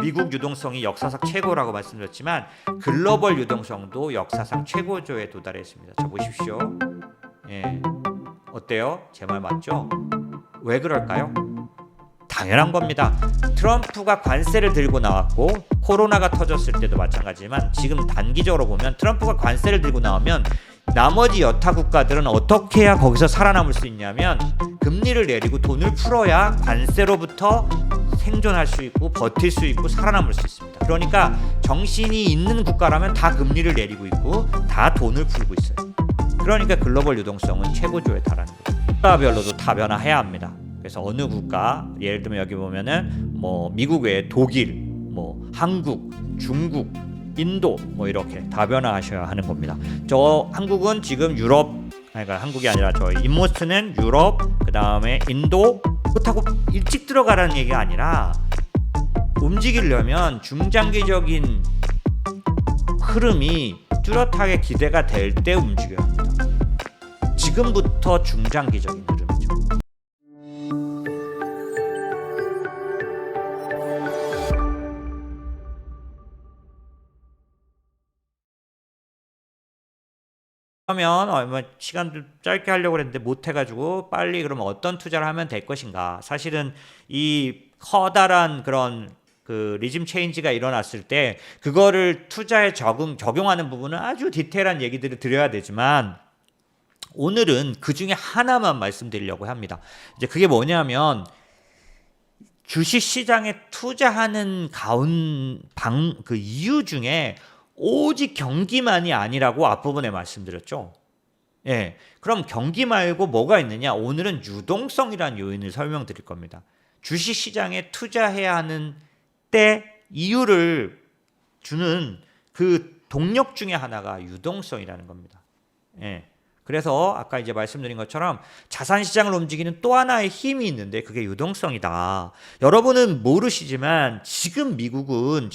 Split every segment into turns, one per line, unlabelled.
미국 유동성이 역사상 최고라고 말씀드렸지만 글로벌 유동성도 역사상 최고조에 도달했습니다. 자 보십시오. 예. 어때요? 제 말 맞죠? 왜 그럴까요? 당연한 겁니다. 트럼프가 관세를 들고 나왔고 코로나가 터졌을 때도 마찬가지지만 지금 단기적으로 보면 트럼프가 관세를 들고 나오면 나머지 여타 국가들은 어떻게 해야 거기서 살아남을 수 있냐면 금리를 내리고 돈을 풀어야 관세로부터 생존할 수 있고 버틸 수 있고 살아남을 수 있습니다. 그러니까 정신이 있는 국가라면 다 금리를 내리고 있고 다 돈을 풀고 있어요. 그러니까 글로벌 유동성은 최고조에 달하는 거죠. 국가별로도 다변화해야 합니다. 그래서 어느 국가, 예를 들면 여기 보면은 뭐 미국 외에 독일, 뭐 한국, 중국, 인도 뭐 이렇게 다변화하셔야 하는 겁니다. 저 한국은 지금 유럽, 그러니까 한국이 아니라 저 인모스트는 유럽, 그 다음에 인도. 그렇다고 일찍 들어가라는 얘기가 아니라 움직이려면 중장기적인 흐름이 뚜렷하게 기대가 될 때 움직여야 합니다. 지금부터 중장기적인 흐름이죠. 그러면 시간 좀 짧게 하려고 했는데 못 해가지고 빨리 그러면 어떤 투자를 하면 될 것인가? 사실은 이 커다란 그런 그 리즘 체인지가 일어났을 때 그거를 투자에 적용하는 부분은 아주 디테일한 얘기들을 드려야 되지만 오늘은 그 중에 하나만 말씀드리려고 합니다. 이제 그게 뭐냐면 주식 시장에 투자하는 그 이유 중에 오직 경기만이 아니라고 앞부분에 말씀드렸죠. 예. 그럼 경기 말고 뭐가 있느냐? 오늘은 유동성이라는 요인을 설명드릴 겁니다. 주식 시장에 투자해야 하는 때 이유를 주는 그 동력 중에 하나가 유동성이라는 겁니다. 예. 그래서 아까 이제 말씀드린 것처럼 자산 시장을 움직이는 또 하나의 힘이 있는데 그게 유동성이다. 여러분은 모르시지만 지금 미국은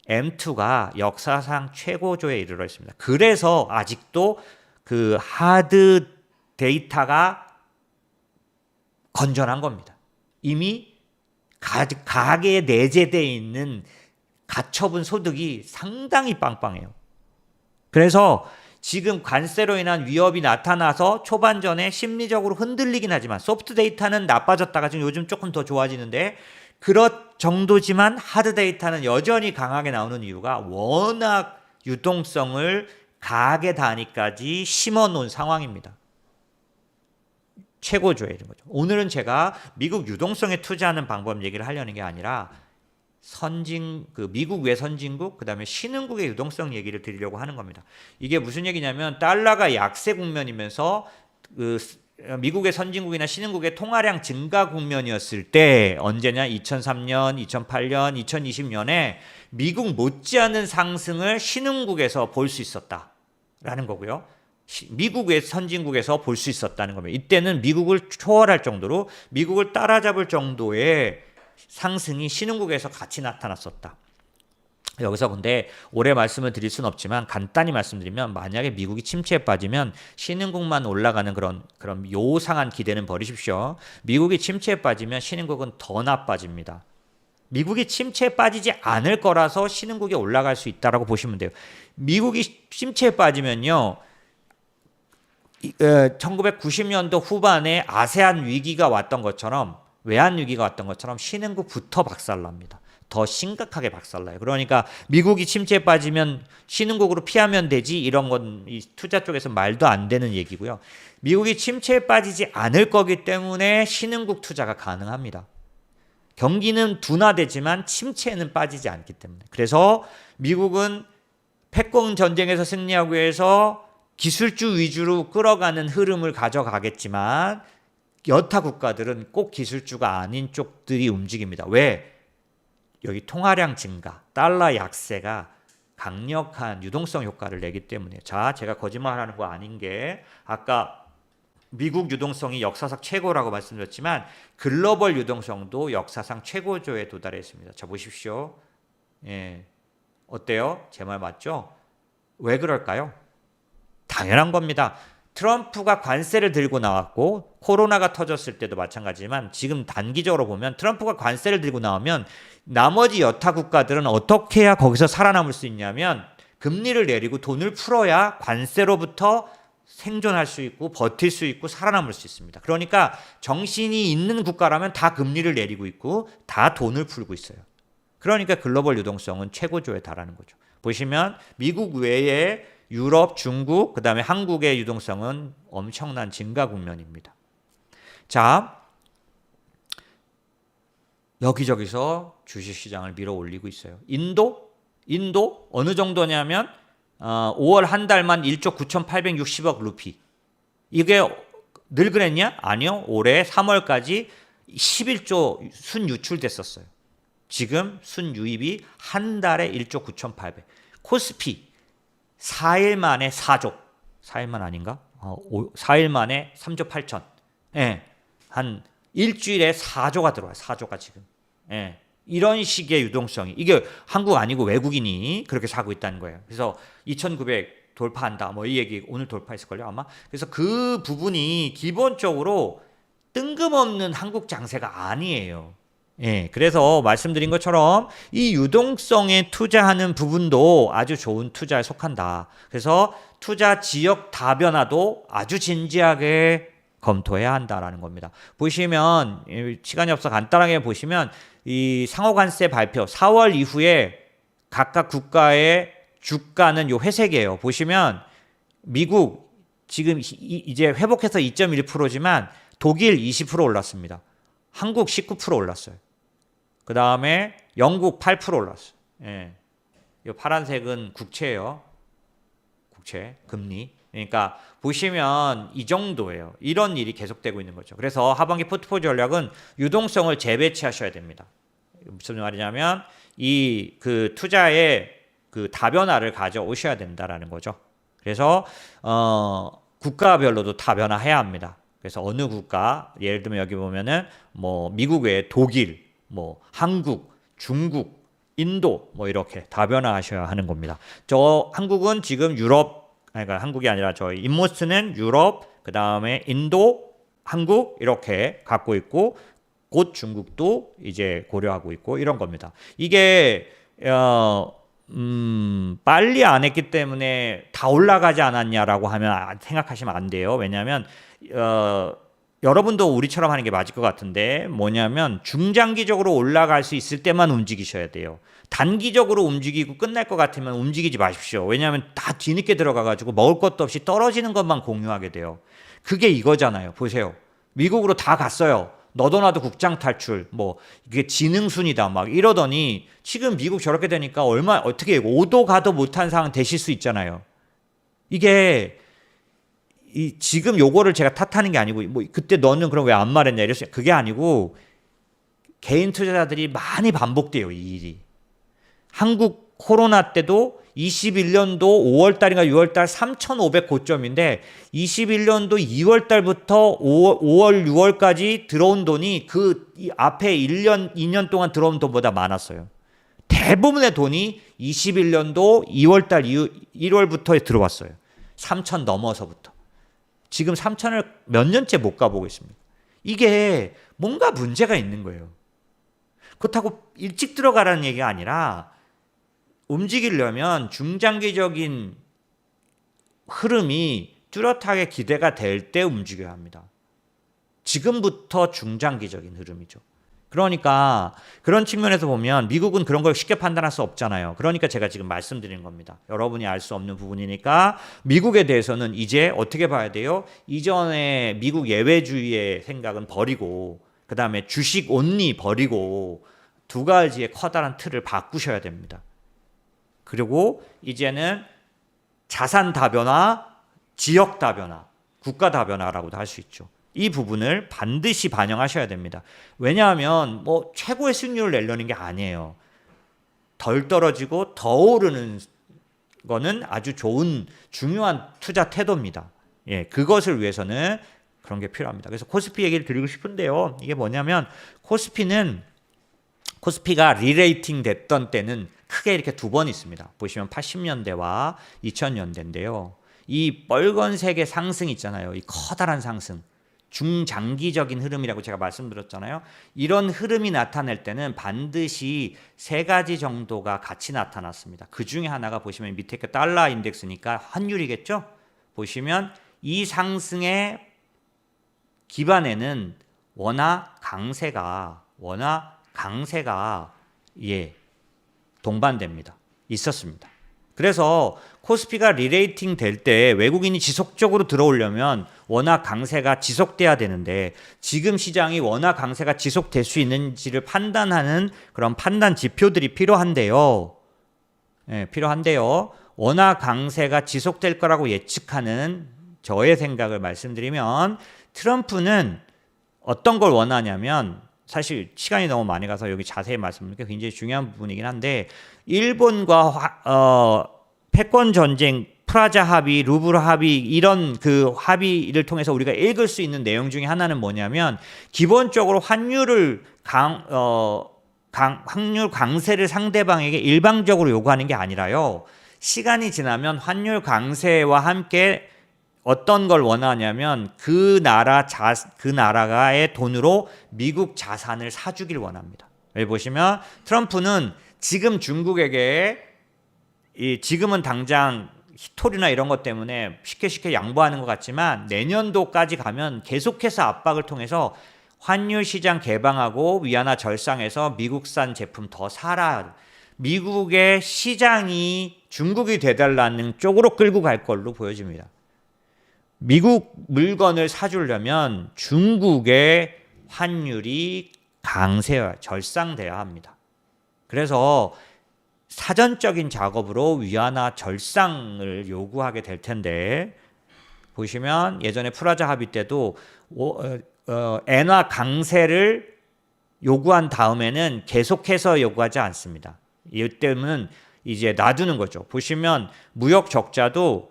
M2가 역사상 최고조에 이르러 있습니다. 그래서 아직도 그 하드 데이터가 건전한 겁니다. 이미 가계에 내재되어 있는 가처분 소득이 상당히 빵빵해요. 그래서 지금 관세로 인한 위협이 나타나서 초반전에 심리적으로 흔들리긴 하지만 소프트 데이터는 나빠졌다가 지금 요즘 조금 더 좋아지는데 그런 정도지만 하드 데이터는 여전히 강하게 나오는 이유가 워낙 유동성을 가계 단위까지 심어 놓은 상황입니다. 최고조에 이른 거죠. 오늘은 제가 미국 유동성에 투자하는 방법 얘기를 하려는 게 아니라 미국 외 선진국, 그 다음에 신흥국의 유동성 얘기를 드리려고 하는 겁니다. 이게 무슨 얘기냐면 달러가 약세 국면이면서 미국의 선진국이나 신흥국의 통화량 증가 국면이었을 때 언제냐? 2003년, 2008년, 2020년에 미국 못지않은 상승을 신흥국에서 볼 수 있었다라는 거고요. 미국의 선진국에서 볼 수 있었다는 겁니다. 이때는 미국을 초월할 정도로 미국을 따라잡을 정도의 상승이 신흥국에서 같이 나타났었다. 여기서 근데 오래 말씀을 드릴 수는 없지만 간단히 말씀드리면 만약에 미국이 침체에 빠지면 신흥국만 올라가는 그런 요상한 기대는 버리십시오. 미국이 침체에 빠지면 신흥국은 더 나빠집니다. 미국이 침체에 빠지지 않을 거라서 신흥국이 올라갈 수 있다라고 보시면 돼요. 미국이 침체에 빠지면요. 1990년도 후반에 아세안 위기가 왔던 것처럼 외환 위기가 왔던 것처럼 신흥국부터 박살납니다. 더 심각하게 박살나요. 그러니까 미국이 침체에 빠지면 신흥국으로 피하면 되지 이런 건 이 투자 쪽에서 말도 안 되는 얘기고요. 미국이 침체에 빠지지 않을 거기 때문에 신흥국 투자가 가능합니다. 경기는 둔화되지만 침체에는 빠지지 않기 때문에. 그래서 미국은 패권 전쟁에서 승리하기 위해서 기술주 위주로 끌어가는 흐름을 가져가겠지만 여타 국가들은 꼭 기술주가 아닌 쪽들이 움직입니다. 왜? 여기 통화량 증가, 달러 약세가 강력한 유동성 효과를 내기 때문에. 자, 제가 거짓말하는 거 아닌 게 아까 미국 유동성이 역사상 최고라고 말씀드렸지만 글로벌 유동성도 역사상 최고조에 도달했습니다. 자, 보십시오. 예. 어때요? 제 말 맞죠? 왜 그럴까요? 당연한 겁니다. 트럼프가 관세를 들고 나왔고 코로나가 터졌을 때도 마찬가지지만 지금 단기적으로 보면 트럼프가 관세를 들고 나오면 나머지 여타 국가들은 어떻게 해야 거기서 살아남을 수 있냐면 금리를 내리고 돈을 풀어야 관세로부터 생존할 수 있고 버틸 수 있고 살아남을 수 있습니다. 그러니까 정신이 있는 국가라면 다 금리를 내리고 있고 다 돈을 풀고 있어요. 그러니까 글로벌 유동성은 최고조에 달하는 거죠. 보시면 미국 외에 유럽, 중국, 그다음에 한국의 유동성은 엄청난 증가 국면입니다. 자, 여기저기서 주식시장을 밀어 올리고 있어요. 인도 어느 정도냐면 5월 한 달만 1조 9,860억 루피. 이게 늘 그랬냐? 아니요. 올해 3월까지 11조 순유출됐었어요. 지금 순유입이 한 달에 1조 9,800. 코스피 4일 만에 4조. 4일만 아닌가? 4일 만에 3조 8천. 예. 한 일주일에 4조가 들어와요. 4조가 지금. 예. 이런 식의 유동성이 이게 한국 아니고 외국인이 그렇게 사고 있다는 거예요. 그래서 2,900 돌파한다. 뭐 이 얘기 오늘 돌파했을걸요 아마. 그래서 그 부분이 기본적으로 뜬금없는 한국 장세가 아니에요. 예, 그래서 말씀드린 것처럼 이 유동성에 투자하는 부분도 아주 좋은 투자에 속한다. 그래서 투자 지역 다변화도 아주 진지하게 검토해야 한다라는 겁니다. 보시면 시간이 없어 간단하게 보시면 이 상호관세 발표 4월 이후에 각각 국가의 주가는 요 회색이에요. 보시면 미국 지금 이제 회복해서 2.1%지만 독일 20% 올랐습니다. 한국 19% 올랐어요. 그 다음에 영국 8% 올랐어요. 예. 이 파란색은 국채예요. 국채, 금리. 그러니까 보시면 이 정도예요. 이런 일이 계속되고 있는 거죠. 그래서 하반기 포트폴리오 전략은 유동성을 재배치하셔야 됩니다. 무슨 말이냐면 이 그 투자의 그 다변화를 가져오셔야 된다라는 거죠. 그래서 국가별로도 다변화해야 합니다. 그래서 어느 국가 예를 들면 여기 보면은 뭐 미국 외에 독일, 뭐 한국, 중국, 인도 뭐 이렇게 다변화하셔야 하는 겁니다. 저 한국은 지금 유럽 그러니까 한국이 아니라 저희 인모스는 유럽, 그 다음에 인도, 한국 이렇게 갖고 있고 곧 중국도 이제 고려하고 있고 이런 겁니다. 이게 빨리 안 했기 때문에 다 올라가지 않았냐라고 하면 생각하시면 안 돼요. 왜냐하면 여러분도 우리처럼 하는 게 맞을 것 같은데 뭐냐면 중장기적으로 올라갈 수 있을 때만 움직이셔야 돼요. 단기적으로 움직이고 끝날 것 같으면 움직이지 마십시오. 왜냐하면 다 뒤늦게 들어가가지고 먹을 것도 없이 떨어지는 것만 공유하게 돼요. 그게 이거잖아요. 보세요. 미국으로 다 갔어요. 너도 나도 국장 탈출, 뭐 이게 지능순이다 막 이러더니 지금 미국 저렇게 되니까 어떻게 5도 가도 못한 상황 되실 수 있잖아요. 이게 지금 요거를 제가 탓하는 게 아니고 뭐 그때 너는 그럼 왜 안 말했냐 이랬어요. 그게 아니고 개인 투자자들이 많이 반복돼요. 이 일이. 한국 코로나 때도 21년도 5월달인가 6월달 3,500 고점인데 21년도 2월달부터 5월 6월까지 들어온 돈이 그 앞에 1년 2년 동안 들어온 돈보다 많았어요. 대부분의 돈이 21년도 2월달 1월부터 들어왔어요. 3,000 넘어서부터. 지금 3,000을 몇 년째 못 가보고 있습니다. 이게 뭔가 문제가 있는 거예요. 그렇다고 일찍 들어가라는 얘기가 아니라 움직이려면 중장기적인 흐름이 뚜렷하게 기대가 될 때 움직여야 합니다. 지금부터 중장기적인 흐름이죠. 그러니까 그런 측면에서 보면 미국은 그런 걸 쉽게 판단할 수 없잖아요. 그러니까 제가 지금 말씀드리는 겁니다. 여러분이 알 수 없는 부분이니까 미국에 대해서는 이제 어떻게 봐야 돼요? 이전에 미국 예외주의의 생각은 버리고 그 다음에 주식 온리 버리고 두 가지의 커다란 틀을 바꾸셔야 됩니다. 그리고 이제는 자산 다변화, 지역 다변화, 국가 다변화라고도 할 수 있죠. 이 부분을 반드시 반영하셔야 됩니다. 왜냐하면 뭐 최고의 수익률을 내려는 게 아니에요. 덜 떨어지고 더 오르는 거는 아주 좋은 중요한 투자 태도입니다. 예, 그것을 위해서는 그런 게 필요합니다. 그래서 코스피 얘기를 드리고 싶은데요. 이게 뭐냐면 코스피가 리레이팅 됐던 때는 크게 이렇게 두 번 있습니다. 보시면 80년대와 2000년대인데요. 이 빨간색의 상승 있잖아요. 이 커다란 상승. 중장기적인 흐름이라고 제가 말씀드렸잖아요. 이런 흐름이 나타낼 때는 반드시 세 가지 정도가 같이 나타났습니다. 그 중에 하나가 보시면 밑에 그 달러 인덱스니까 환율이겠죠? 보시면 이 상승의 기반에는 원화 강세가 동반됩니다. 있었습니다. 그래서 코스피가 리레이팅 될 때 외국인이 지속적으로 들어오려면 원화 강세가 지속돼야 되는데 지금 시장이 원화 강세가 지속될 수 있는지를 판단하는 그런 판단 지표들이 필요한데요. 필요한데요. 원화 강세가 지속될 거라고 예측하는 저의 생각을 말씀드리면 트럼프는 어떤 걸 원하냐면 사실 시간이 너무 많이 가서 여기 자세히 말씀드리는 게 굉장히 중요한 부분이긴 한데 일본과 패권 전쟁, 프라자 합의, 루브르 합의 이런 그 합의를 통해서 우리가 읽을 수 있는 내용 중에 하나는 뭐냐면 기본적으로 환율 강세를 상대방에게 일방적으로 요구하는 게 아니라요. 시간이 지나면 환율 강세와 함께 어떤 걸 원하냐면 그 나라가의 돈으로 미국 자산을 사주길 원합니다. 여기 보시면 트럼프는 지금 중국에게 지금은 당장 히토리나 이런 것 때문에 쉽게 양보하는 것 같지만 내년도까지 가면 계속해서 압박을 통해서 환율 시장 개방하고 위안화 절상해서 미국산 제품 더 사라. 미국의 시장이 중국이 되달라는 쪽으로 끌고 갈 걸로 보여집니다. 미국 물건을 사주려면 중국의 환율이 절상돼야 합니다. 그래서 사전적인 작업으로 위안화 절상을 요구하게 될 텐데 보시면 예전에 프라자 합의 때도 엔화 강세를 요구한 다음에는 계속해서 요구하지 않습니다. 이때는 이제 놔두는 거죠. 보시면 무역 적자도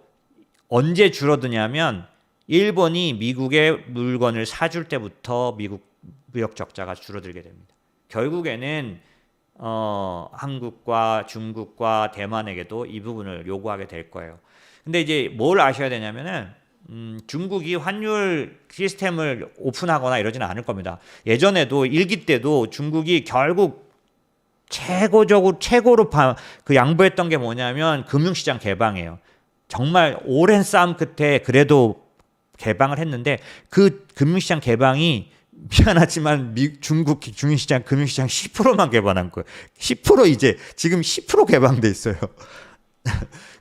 언제 줄어드냐면 일본이 미국의 물건을 사줄 때부터 미국 무역 적자가 줄어들게 됩니다. 결국에는 한국과 중국과 대만에게도 이 부분을 요구하게 될 거예요. 근데 이제 뭘 아셔야 되냐면은 중국이 환율 시스템을 오픈하거나 이러지는 않을 겁니다. 예전에도 1기 때도 중국이 결국 최고로 양보했던 게 뭐냐면 금융시장 개방이에요. 정말 오랜 싸움 끝에 그래도 개방을 했는데 그 금융시장 개방이 미안하지만 중국 금융시장 10%만 개방한 거예요. 10% 이제 지금 10% 개방돼 있어요.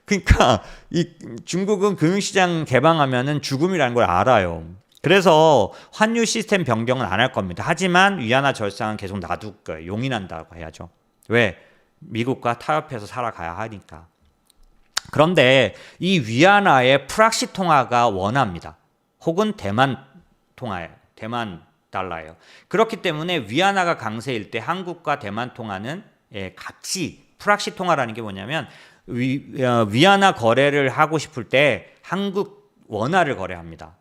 그러니까 이 중국은 금융시장 개방하면은 죽음이라는 걸 알아요. 그래서 환율 시스템 변경은 안 할 겁니다. 하지만 위안화 절상은 계속 놔둘 거예요. 용인한다고 해야죠. 왜? 미국과 타협해서 살아가야 하니까. 그런데 이 위안화의 프락시 통화가 원화입니다. 혹은 대만 통화예요. 대만 달러예요. 그렇기 때문에 위안화가 강세일 때 한국과 대만 통화는 같이 프락시 통화라는 게 뭐냐면 위안화 거래를 하고 싶을 때 한국 원화를 거래합니다.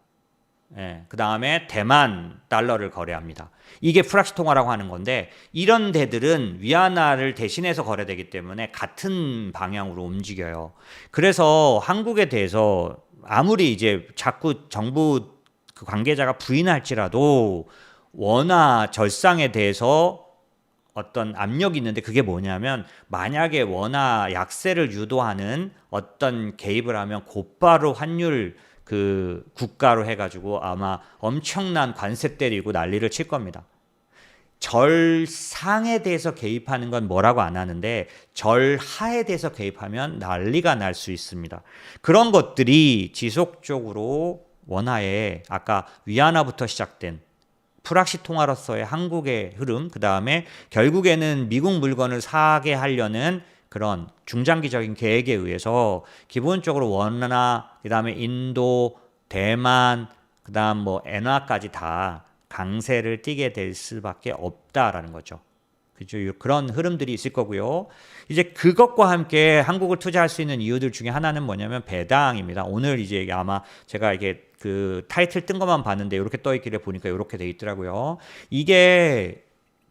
그 다음에 대만 달러를 거래합니다. 이게 프락시 통화라고 하는 건데 이런 데들은 위안화를 대신해서 거래되기 때문에 같은 방향으로 움직여요. 그래서 한국에 대해서 아무리 이제 자꾸 정부 그 관계자가 부인할지라도 원화 절상에 대해서 어떤 압력이 있는데 그게 뭐냐면 만약에 원화 약세를 유도하는 어떤 개입을 하면 곧바로 환율 그 국가로 해가지고 아마 엄청난 관세 때리고 난리를 칠 겁니다. 절상에 대해서 개입하는 건 뭐라고 안 하는데 절하에 대해서 개입하면 난리가 날 수 있습니다. 그런 것들이 지속적으로 원화에 아까 위안화부터 시작된 프락시 통화로서의 한국의 흐름, 그 다음에 결국에는 미국 물건을 사게 하려는 그런 중장기적인 계획에 의해서 기본적으로 원화, 그 다음에 인도, 대만, 그 다음 뭐 엔화까지 다 강세를 띠게 될 수밖에 없다라는 거죠. 그죠? 그런 흐름들이 있을 거고요. 이제 그것과 함께 한국을 투자할 수 있는 이유들 중에 하나는 뭐냐면 배당입니다. 오늘 이제 아마 제가 이게 그 타이틀 뜬 것만 봤는데 이렇게 떠 있기를 보니까 이렇게 돼 있더라고요. 이게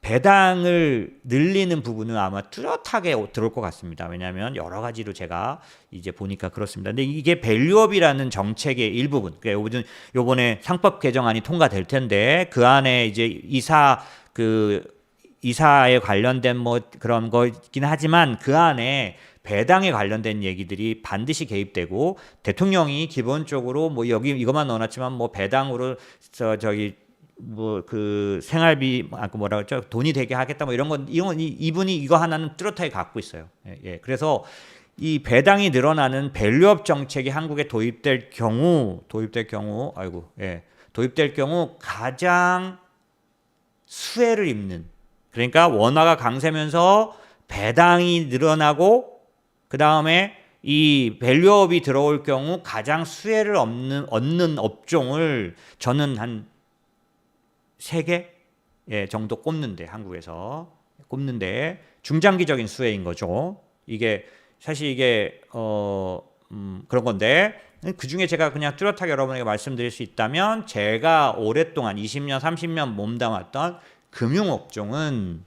배당을 늘리는 부분은 아마 뚜렷하게 들어올 것 같습니다. 왜냐하면 여러 가지로 제가 이제 보니까 그렇습니다. 근데 이게 밸류업이라는 정책의 일부분, 그러니까 요번에 상법 개정안이 통과될 텐데 그 안에 이제 이사에 관련된 뭐 그런 거긴 하지만 그 안에 배당에 관련된 얘기들이 반드시 개입되고 대통령이 기본적으로 뭐 여기 이것만 넣어놨지만 뭐 배당으로 뭐 그 생활비 뭐라 그랬죠, 돈이 되게 하겠다 뭐 이런 건 이분이 이거 하나는 뚜렷하게 갖고 있어요. 예. 그래서 이 배당이 늘어나는 밸류업 정책이 한국에 도입될 경우 가장 수혜를 입는, 그러니까 원화가 강세면서 배당이 늘어나고 그 다음에 이 밸류업이 들어올 경우 가장 수혜를 얻는 업종을 저는 한 3개 정도 한국에서 꼽는데 중장기적인 수혜인 거죠. 이게 사실 이게 그런 건데 그 중에 제가 그냥 뚜렷하게 여러분에게 말씀드릴 수 있다면 제가 오랫동안 20년, 30년 몸담았던 금융업종은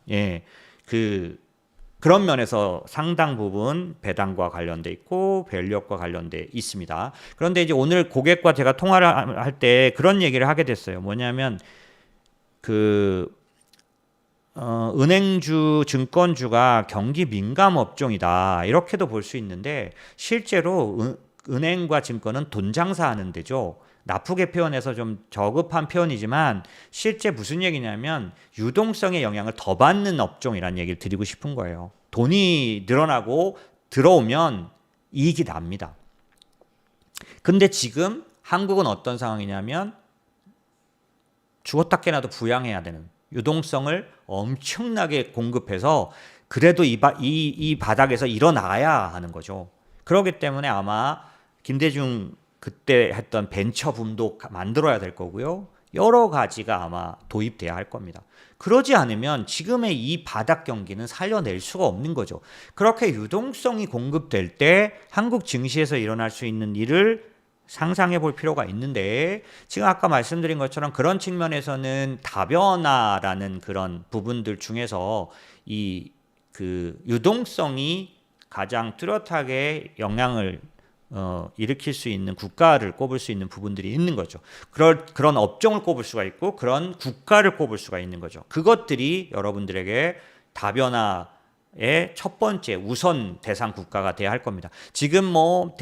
그런 면에서 상당 부분 배당과 관련돼 있고 밸류업과 관련돼 있습니다. 그런데 이제 오늘 고객과 제가 통화를 할 때 그런 얘기를 하게 됐어요. 뭐냐면 은행주, 증권주가 경기 민감 업종이다, 이렇게도 볼 수 있는데 실제로 은행과 증권은 돈 장사하는 데죠. 나쁘게 표현해서 좀 저급한 표현이지만 실제 무슨 얘기냐면 유동성의 영향을 더 받는 업종이라는 얘기를 드리고 싶은 거예요. 돈이 늘어나고 들어오면 이익이 납니다. 근데 지금 한국은 어떤 상황이냐면 죽었다 깨나도 부양해야 되는, 유동성을 엄청나게 공급해서 그래도 이 바닥에서 일어나야 하는 거죠. 그렇기 때문에 아마 김대중 그때 했던 벤처붐도 만들어야 될 거고요. 여러 가지가 아마 도입돼야 할 겁니다. 그러지 않으면 지금의 이 바닥 경기는 살려낼 수가 없는 거죠. 그렇게 유동성이 공급될 때 한국 증시에서 일어날 수 있는 일을 상상해 볼 필요가 있는데 지금 아까 말씀드린 것처럼 그런 측면에서는 다변화라는 그런 부분들 중에서 그 유동성이 가장 뚜렷하게 영향을 일으킬 수 있는 국가를 꼽을 수 있는 부분들이 있는 거죠. 그런 업종을 꼽을 수가 있고 그런 국가를 꼽을 수가 있는 거죠. 그것들이 여러분들에게 다변화의 첫 번째 우선 대상 국가가 돼야 할 겁니다. 지금 뭐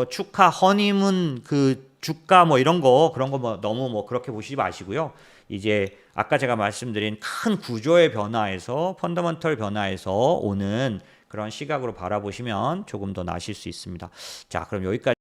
축하 허니문 그 주가 뭐 이런 거 그런 거 뭐 너무 뭐 그렇게 보시지 마시고요. 이제 아까 제가 말씀드린 큰 구조의 변화에서 펀더먼털 변화에서 오는 그런 시각으로 바라보시면 조금 더 나으실 수 있습니다. 자, 그럼 여기까지